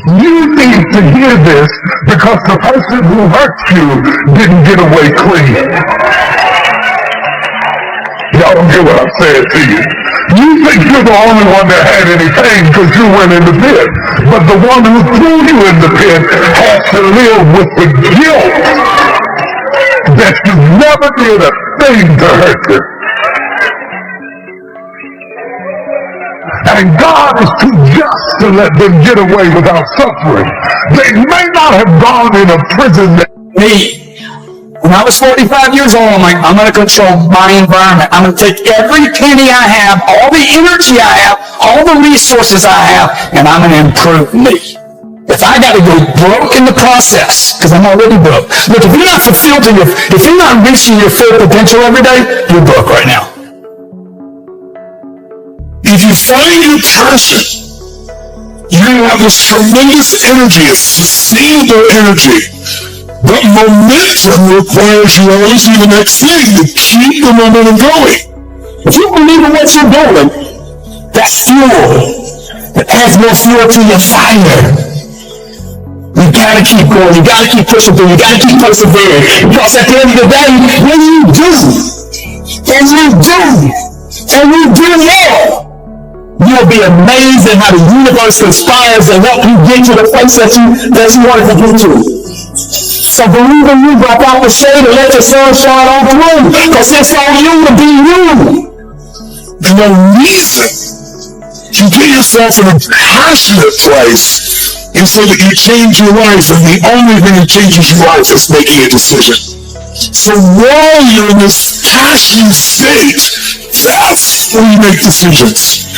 You need to hear this because the person who hurt you didn't get away clean. Y'all don't get what I'm saying to you. You think you're the only one that had any pain because you went in the pit. But the one who threw you in the pit has to live with the guilt that you never did a thing to hurt them. And God is too just to let them get away without suffering. They may not have gone in a prison. When I was 45 years old, I'm like, I'm going to control my environment. I'm going to take every penny I have, all the energy I have, all the resources I have, and I'm going to improve me. If I got to go broke in the process, because I'm already broke. Look, if you're not fulfilled, if you're not reaching your full potential every day, you're broke right now. If you find your passion, you have this tremendous energy, it's sustainable energy. But momentum requires you always do the next thing to keep the momentum going. If you believe in what you're doing, that's fuel. That adds more fuel to your fire. You gotta keep going, you gotta keep pushing through, you gotta keep persevering. Because at the end of the day, when you do more, you'll be amazed at how the universe conspires to help you get to the place that you wanted to get to. So believe in you, break out the shade and let the sun shine on through. Because it's on you to be you. And the reason you get yourself in a passionate place is so that you change your life, and the only thing that changes your life is making a decision. So while you're in this passionate state, that's when you make decisions.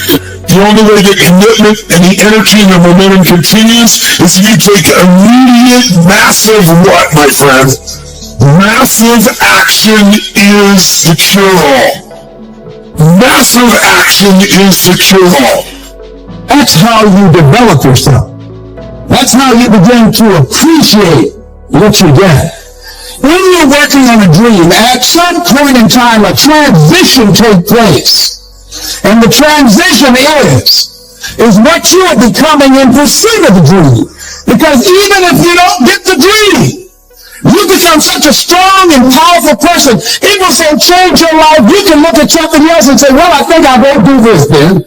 The only way that commitment and the energy and the momentum continues is if you take immediate, massive what, my friend? Massive action is the cure-all. Massive action is the cure-all. That's how you develop yourself. That's how you begin to appreciate what you get. When you're working on a dream, at some point in time, a transition takes place. And the transition is what you are becoming in pursuit of the dream. Because even if you don't get the dream, you become such a strong and powerful person. It will so change your life, you can look at something else and say, well, I think I won't do this then.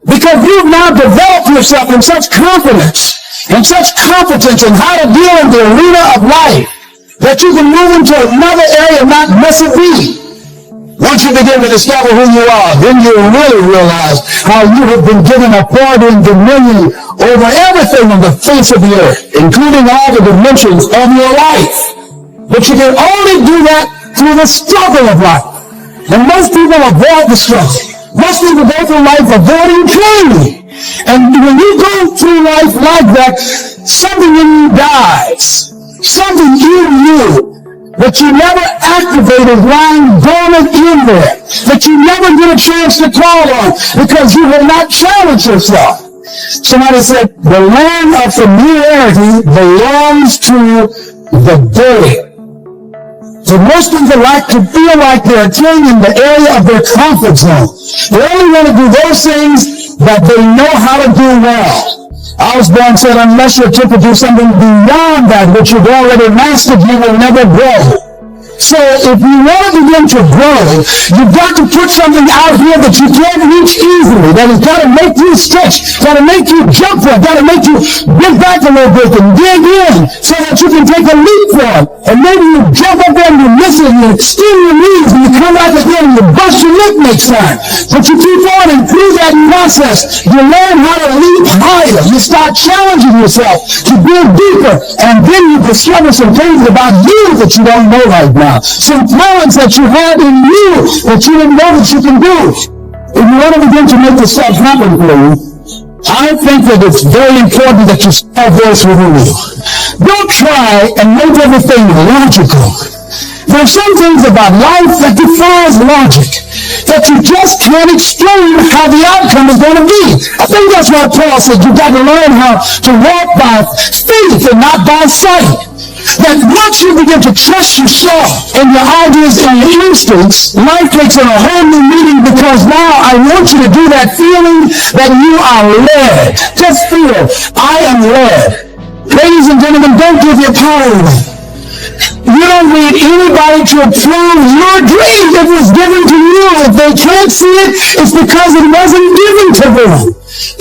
Because you've now developed yourself in such confidence and such competence in how to deal in the arena of life that you can move into another area and not miss a beat. Once you begin to discover who you are, then you'll really realize how you have been given authority and dominion over everything on the face of the earth, including all the dimensions of your life. But you can only do that through the struggle of life. And most people avoid the struggle. Most people go through life avoiding training. And when you go through life like that, something in you dies. Something in you that you never activated lying dormant in there, that you never get a chance to call on because you have not challenged yourself. Somebody said, the land of familiarity belongs to the dead. So most people like to feel like they're staying in the area of their comfort zone. They only want to do those things that they know how to do well. Osteen said, unless you attempt to do something beyond that which you've already mastered, you will never grow. So if you want to begin to grow, you've got to put something out here that you can't reach easily, that has got to make you stretch, got to make you jump for it, got to make you get back a little bit and dig in so that you can take a leap for it. And maybe you jump up there and you miss it and you steal your knees and you come back again and you bust your lip next time. But you keep on and through that process, you learn how to leap higher. You start challenging yourself to go deeper, and then you discover some things about you that you don't know right now. Some talents that you had in you that you didn't know that you can do. If you want to begin to make this stuff happen for you, I think that it's very important that you start voice within you. Don't try and make everything logical. There's some things about life that defies logic. but you just can't explain how the outcome is going to be. I think that's why Paul said you got to learn how to walk by faith and not by sight. That once you begin to trust yourself and your ideas and your instincts, life takes on a whole new meaning, because now I want you to do that feeling that you are led. Just feel, I am led. Ladies and gentlemen, don't give your power away. You don't need anybody to approve your dream. It was given to you. If they can't see it, it's because it wasn't given to them.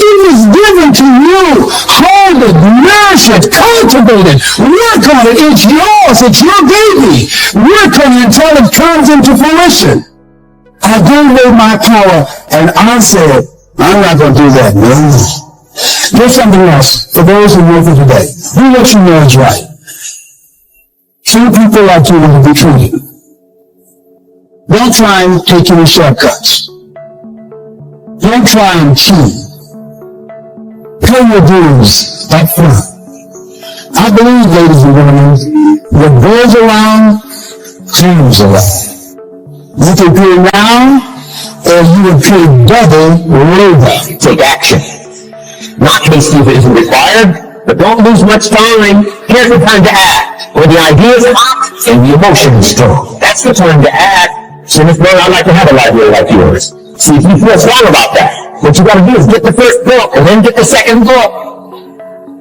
It was given to you. Hold it, nourish it, cultivate it, work on it. It's yours. It's your baby. Work on it until it comes into fruition. I gave away my power, and I said, I'm not going to do that. No. Here's something else for those who work today. Do what you know is right. Treat people like you want to be treated. Don't try and take any shortcuts. Don't try and cheat. Pay your dues up front. I believe, ladies and gentlemen, what goes around, comes around. You can pay now, or you will pay double later. Take action. Not hasty if it isn't required, but don't lose much time. Here's the time to act. When the idea is hot and the emotion is strong, that's the time to act. So, Miss Mary, I'd like to have a library like yours. See if you feel strong about that. What you got to do is get the first book and then get the second book.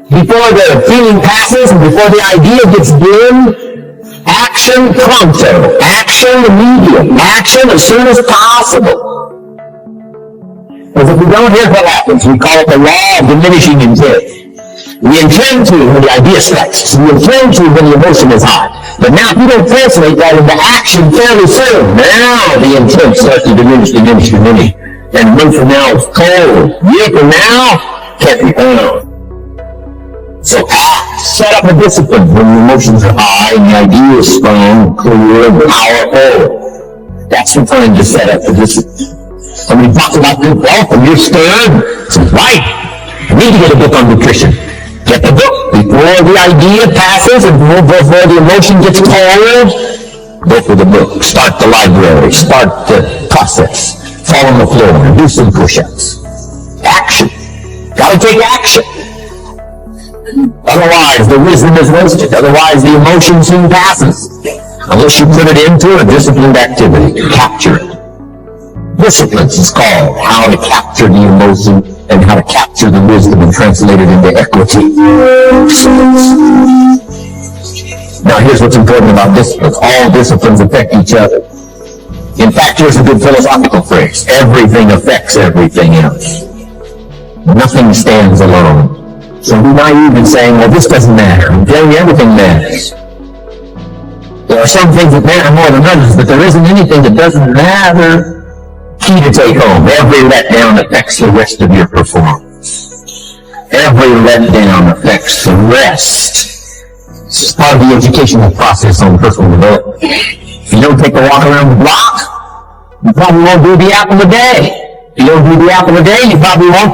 Before the feeling passes and before the idea gets dim, action pronto. Action immediate. Action as soon as possible. Because if we don't, here's what happens. We call it the law of diminishing intent. We intend to when the idea strikes. We intend to when the emotion is hot. But now if you don't translate that into action fairly soon, now the intent starts to diminish. And a month from now it's cold. A year from now, can't be found. So act. Set up a discipline when the emotions are high and the idea is strong, clear, and powerful. That's the time to set up the discipline. Somebody talks about good health and you're scared. It's right. You need to get a book on nutrition. Get the book before the idea passes and before the emotion gets cold. Go for the book. Start the library. Start the process. Fall on the floor. Do some push-ups. Action. Gotta take action. Otherwise, the wisdom is wasted. Otherwise, the emotion soon passes. Unless you put it into a disciplined activity. Capture it. Disciplines is called how to capture the emotion and how to capture the wisdom and translate it into equity. Now here's what's important about disciplines. All disciplines affect each other. In fact, here's a good philosophical phrase. Everything affects everything else. Nothing stands alone. So be naive in saying, well, this doesn't matter. I'm telling you, everything matters. There are some things that matter more than others, but there isn't anything that doesn't matter. Key to take home. Every letdown affects the rest of your performance. Every letdown affects the rest. This is part of the educational process on personal development. If you don't take a walk around the block, you probably won't do the apple a day. If you don't do the apple a day, you probably won't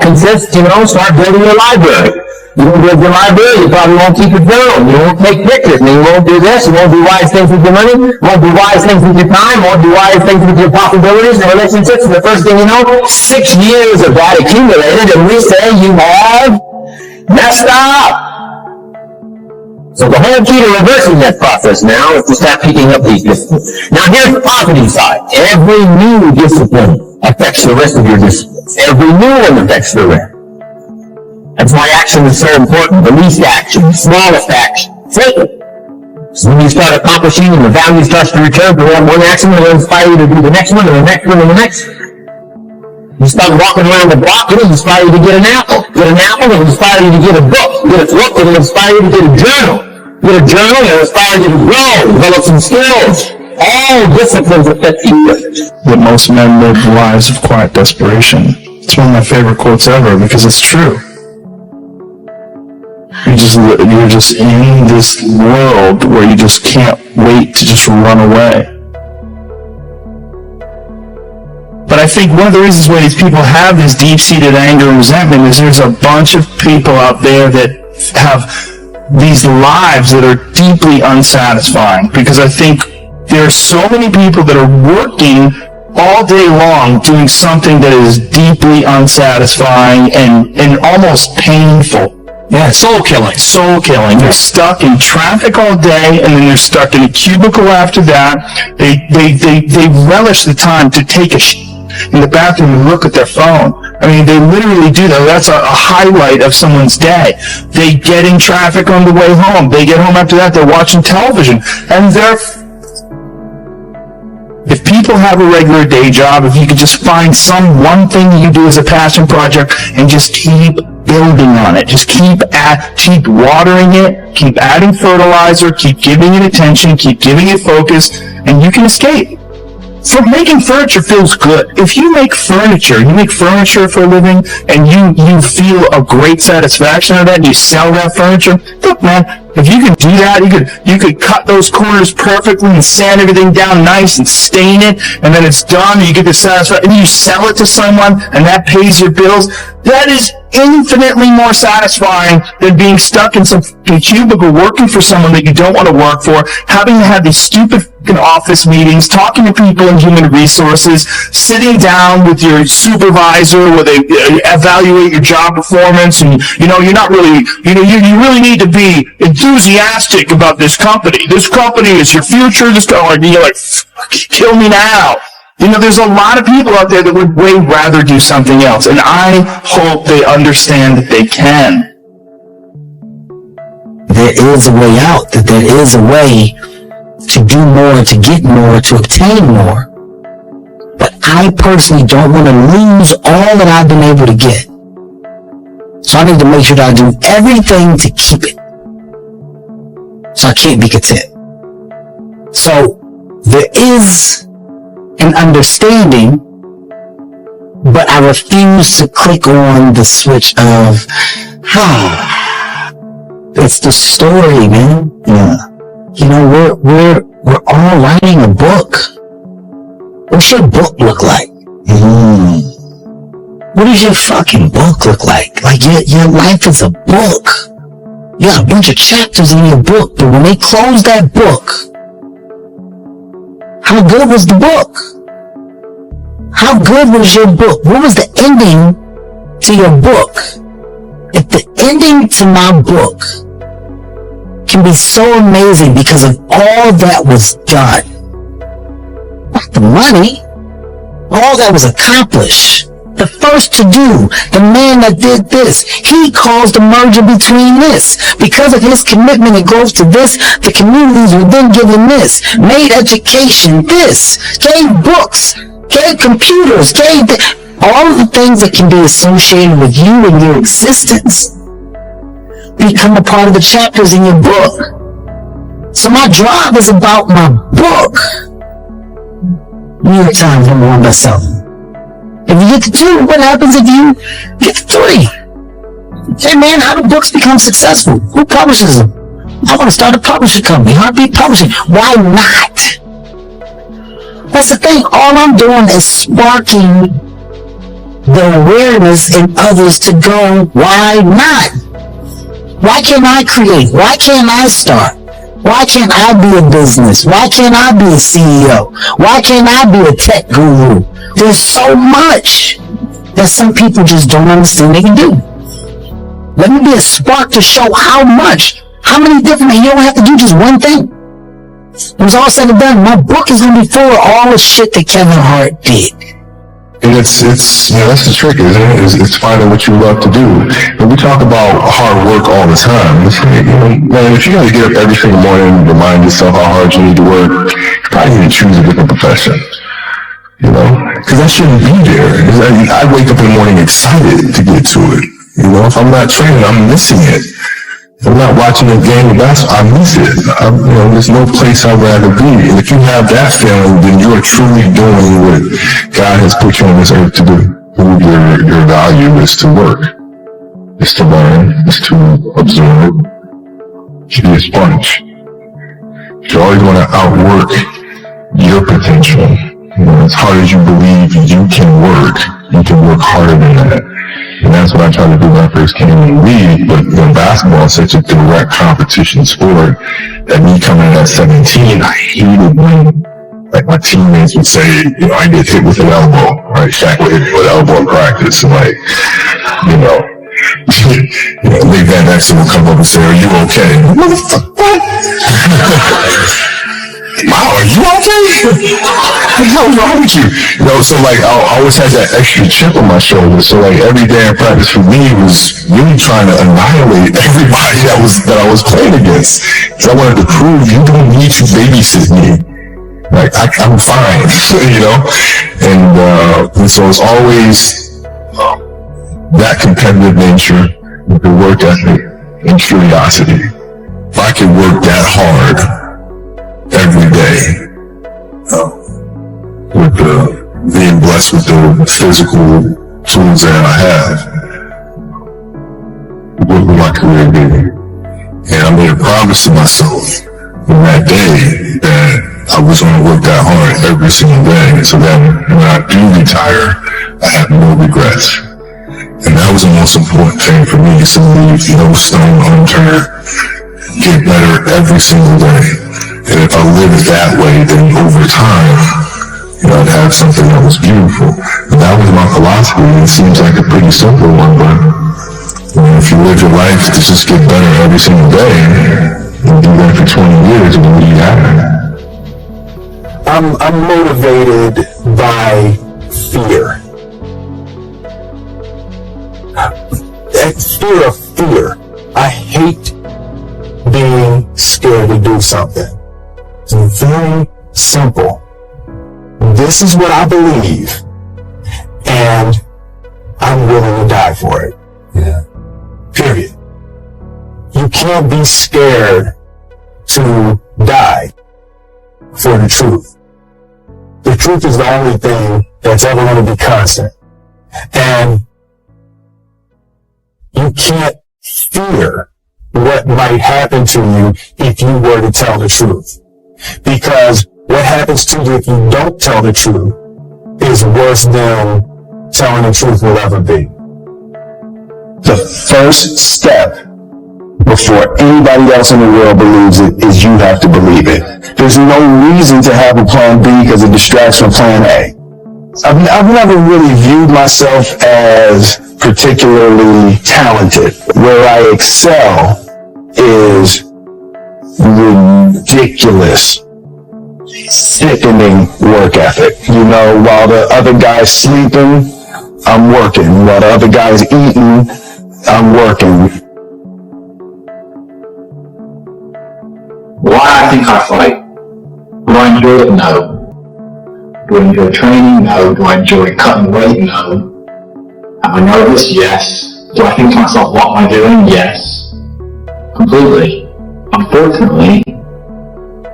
start building your library. You won't build your library, you probably won't keep it going. You won't take pictures, and you won't do this, you won't do wise things with your money, you won't do wise things with your time, you won't do wise things with your possibilities and relationships, and the first thing you know, 6 years of that accumulated, and we say you have messed up. So the whole key to reversing that process now is to start picking up these disciplines. Now here's the positive side. Every new discipline affects the rest of your disciplines. Every new one affects the rest. That's why action is so important. The least action, the smallest action. Take it. So when you start accomplishing and the value starts to return for one action, it'll inspire you to do the next one and the next one and the next one. You start walking around the block, it'll inspire you to get an apple. Get an apple, it'll inspire you to get a book. Get a book, it'll inspire you to get a journal. Get a journal, it'll inspire you to grow, develop some skills. All disciplines affect each other. That most men live lives of quiet desperation. It's one of my favorite quotes ever because it's true. You're just in this world where you just can't wait to just run away. But I think one of the reasons why these people have this deep-seated anger and resentment is there's a bunch of people out there that have these lives that are deeply unsatisfying. Because I think there are so many people that are working all day long doing something that is deeply unsatisfying and almost painful. Yeah, soul killing. Soul killing. They're stuck in traffic all day, and then they're stuck in a cubicle after that. They relish the time to take a in the bathroom and look at their phone. I mean, they literally do that. That's a highlight of someone's day. They get in traffic on the way home. They get home after that. They're watching television, and if people have a regular day job, if you could just find one thing you do as a passion project and just keep building on it, just keep watering it, keep adding fertilizer, keep giving it attention, keep giving it focus, and you can escape. So making furniture feels good. If you make furniture for a living, and you feel a great satisfaction out of that, and you sell that furniture, look, man, if you can do that, you could cut those corners perfectly and sand everything down nice and stain it, and then it's done, and you get the satisfaction, and you sell it to someone, and that pays your bills. That is infinitely more satisfying than being stuck in some cubicle working for someone that you don't want to work for, having to have these stupid office meetings, talking to people in human resources, sitting down with your supervisor where they evaluate your job performance, and you're not really, you really need to be enthusiastic about this company. This company is your future. You're like, kill me now. There's a lot of people out there that would way rather do something else, and I hope they understand that they can. There is a way out, that there is a way to do more, to get more, to obtain more. But I personally don't want to lose all that I've been able to get. So I need to make sure that I do everything to keep it. So I can't be content. So there is an understanding, but I refuse to click on the switch of, it's the story, man. Yeah. We're all writing a book. What's your book look like? What does your fucking book look like? Like your life is a book. You got a bunch of chapters in your book, but when they close that book, how good was the book? How good was your book? What was the ending to your book? If the ending to my book can be so amazing because of all that was done, not the money, all that was accomplished, the first to do, the man that did this, he caused a merger between this. Because of his commitment and growth to this, the communities were then given this, made education this, gave books, gave computers, gave all of the things that can be associated with you and your existence become a part of the chapters in your book. So my drive is about my book. New York Times #1 bestseller. If you get to 2, what happens if you get to 3? Hey man, how do books become successful? Who publishes them? I want to start a publishing company. Harvey Publishing. Why not? That's the thing. All I'm doing is sparking the awareness in others to go, why not? Why can't I create? Why can't I start? Why can't I be a business? Why can't I be a CEO? Why can't I be a tech guru? There's so much that some people just don't understand they can do. Let me be a spark to show how many different, you don't have to do just one thing. It was all said and done. My book is going to be full of all the shit that Kevin Hart did. And it's that's the trick, isn't it? It's finding what you love to do. And we talk about hard work all the time. Man, if you got to get up every single morning and remind yourself how hard you need to work, you probably need to choose a different profession. Because that shouldn't be there. I wake up in the morning excited to get to it. If I'm not training, I'm missing it. If I'm not watching a game of basketball, I miss it. There's no place I'd rather be. And if you have that feeling, then you are truly doing what God has put you on this earth to do. Your value is to work. It's to learn. It's to absorb. To be a sponge. You always want to outwork your potential. As hard as you believe you can work harder than that. And that's what I tried to do when I first came in the league. But basketball is such a direct competition sport that me coming in at 17, I hated winning. like my teammates would say, you know, I get hit with an elbow, right? Shaq would hit me with an elbow in practice, and like, you know, Lee Van Exel will come up and say, "Are you okay?" Motherfucker, what? Wow, are you okay? What the hell is wrong with you? You know, so like I always had that extra chip on my shoulder. So like every day in practice for me was really trying to annihilate everybody that I was playing against. Because I wanted to prove you don't need to babysit me. Like I'm fine, you know. And so it's always that competitive nature, the work ethic, and curiosity. If I could work that hard every day, with being blessed with the physical tools that I have, what would my career be? And I made a promise to myself in that day that I was going to work that hard every single day, so that when I do retire, I have no regrets. And that was the most important thing for me, is to leave no stone unturned, get better every single day. And if I lived that way, then over time, you know, I'd have something that was beautiful. And that was my philosophy. It seems like a pretty simple one, but you know, if you live your life to just get better every single day, and do that for 20 years, what do you have? I'm motivated by fear. Fear of fear. I hate being scared to do something. It's very simple. This is what I believe, and I'm willing to die for it. Yeah. Period. You can't be scared to die for the truth. The truth is the only thing that's ever going to be constant. And you can't fear what might happen to you if you were to tell the truth. Because what happens to you if you don't tell the truth is worse than telling the truth will ever be. The first step before anybody else in the world believes it is you have to believe it. There's no reason to have a plan B because it distracts from plan A. I've never really viewed myself as particularly talented. Where I excel is ridiculous, sickening work ethic. You know, while the other guy's sleeping, I'm working. While the other guy's eating, I'm working. Why I think I fight? Do I enjoy it? No. Do I enjoy training? No. Do I enjoy cutting weight? No. Am I nervous? Yes. Do I think to myself, what am I doing? Yes. Completely. Unfortunately,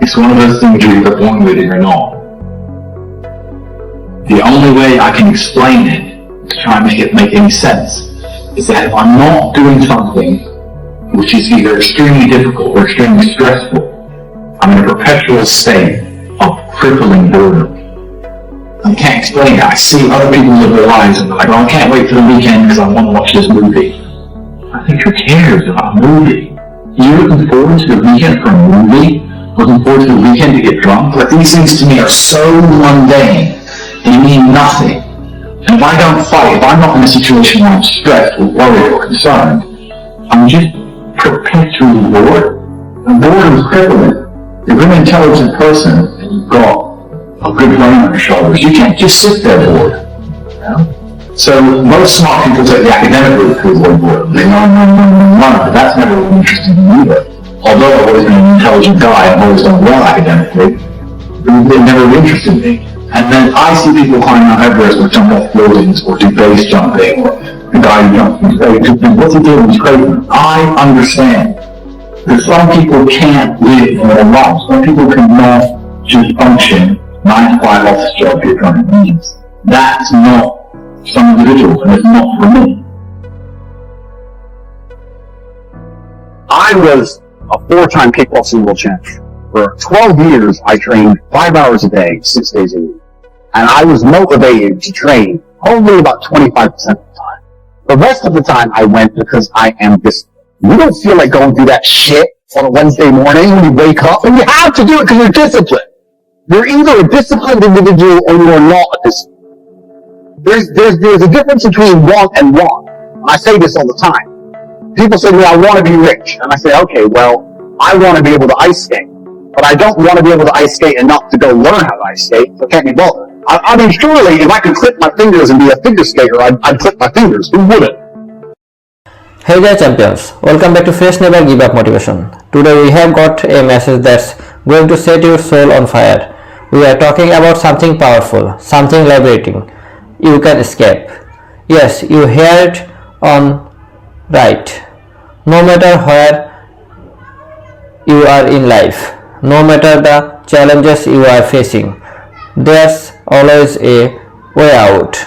it's one of those things you're either born with it or not. The only way I can explain it, to try and make it make any sense, is that if I'm not doing something which is either extremely difficult or extremely stressful, I'm in a perpetual state of crippling boredom. I can't explain it. I see other people live their lives and they're like, oh, I can't wait for the weekend because I want to watch this movie. I think, who cares about a movie? You're looking forward to the weekend for a movie? Looking forward to the weekend to get drunk? Like, these things to me are so mundane. They mean nothing. And if I don't fight, if I'm not in a situation where I'm stressed or worried or concerned, I'm just perpetually bored. And boredom is crippling. If you're an intelligent person and you've got a good brain on your shoulders, you can't just sit there bored. You know? So most smart people take the academic route to avoid boredom. They know, but that's never really interesting to me either. Although I've always been an intelligent guy, I've always done well academically, it never interested me. And then I see people climb Mount Everest or jump off buildings or do base jumping, or the guy who jumps from space, what's he doing? He's crazy. I understand that some people can't live their lives. Some people cannot just function 9 to 5 office job your current needs. That's not some individuals, and it's not for me. I was a 4-time kickboxing world champion. For 12 years, I trained 5 hours a day, 6 days a week. And I was motivated to train only about 25% of the time. The rest of the time I went because I am disciplined. You don't feel like going through that shit on a Wednesday morning when you wake up, and you have to do it because you're disciplined. You're either a disciplined individual or you are not a disciplined. There's a difference between want and want. And I say this all the time. People say to me, I want to be rich. And I say, okay, well, I want to be able to ice skate. But I don't want to be able to ice skate enough to go learn how to ice skate, so it can't be bothered. I mean, surely if I could clip my fingers and be a figure skater, I'd clip my fingers. Who wouldn't? Hey there champions, welcome back to Fresh Never Give Up Motivation. Today we have got a message that's going to set your soul on fire. We are talking about something powerful, something liberating. You can escape. Yes, you hear it on right. No matter where you are in life, no matter the challenges you are facing, there's always a way out,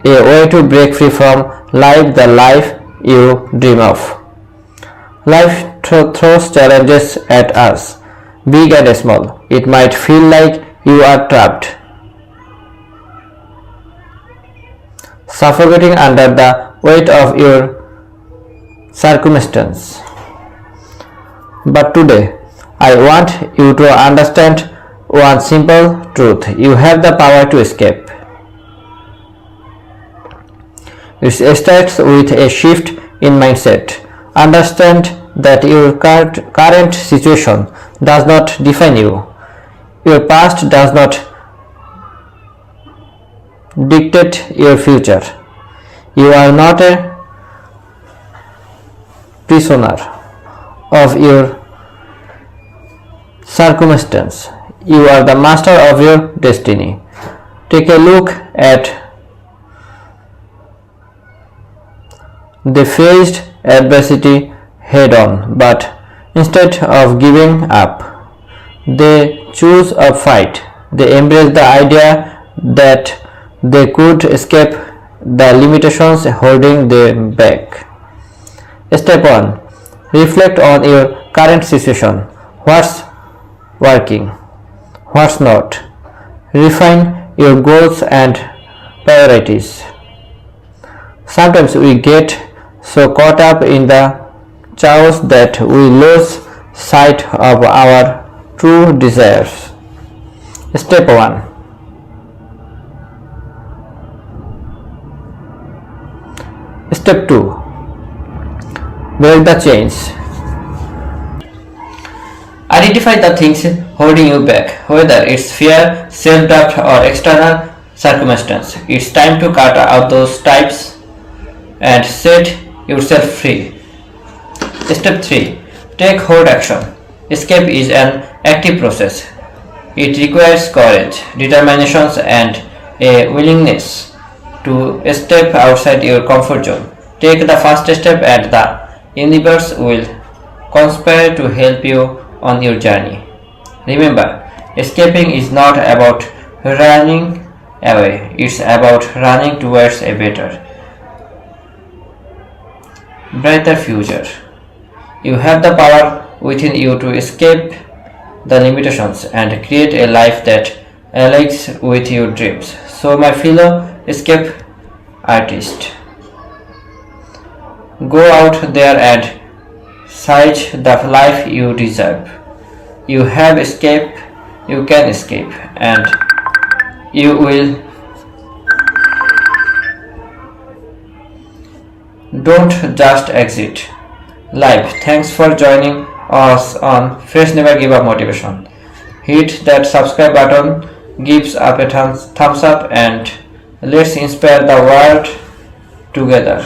a way to break free from life, the life you dream of. Life throws challenges at us, big and small. It might feel like you are trapped, suffocating under the weight of your circumstance. But today, I want you to understand one simple truth. You have the power to escape. It starts with a shift in mindset. Understand that your current situation does not define you. Your past does not dictate your future. You are not a prisoner of your circumstance. You are the master of your destiny. Take a look at they faced adversity head on, but instead of giving up, they chose a fight. They embraced the idea that they could escape the limitations holding them back. Step 1. Reflect on your current situation. What's working? What's not? Refine your goals and priorities. Sometimes we get so caught up in the chaos that we lose sight of our true desires. Step 1. Step 2. Break the chains. Identify the things holding you back, whether it's fear, self-doubt, or external circumstance. It's time to cut out those types and set yourself free. Step 3. Take hold action. Escape is an active process. It requires courage, determination, and a willingness to step outside your comfort zone. Take the first step and the universe will conspire to help you on your journey. Remember, escaping is not about running away, it's about running towards a better, brighter future. You have the power within you to escape the limitations and create a life that aligns with your dreams. So my fellow escape artist, go out there and seize the life you deserve. You have escaped, you can escape, and you will. Don't just exit life. Thanks for joining us on Fresh Never Give Up Motivation. Hit that subscribe button, gives up a thumbs up, and let's inspire the world together.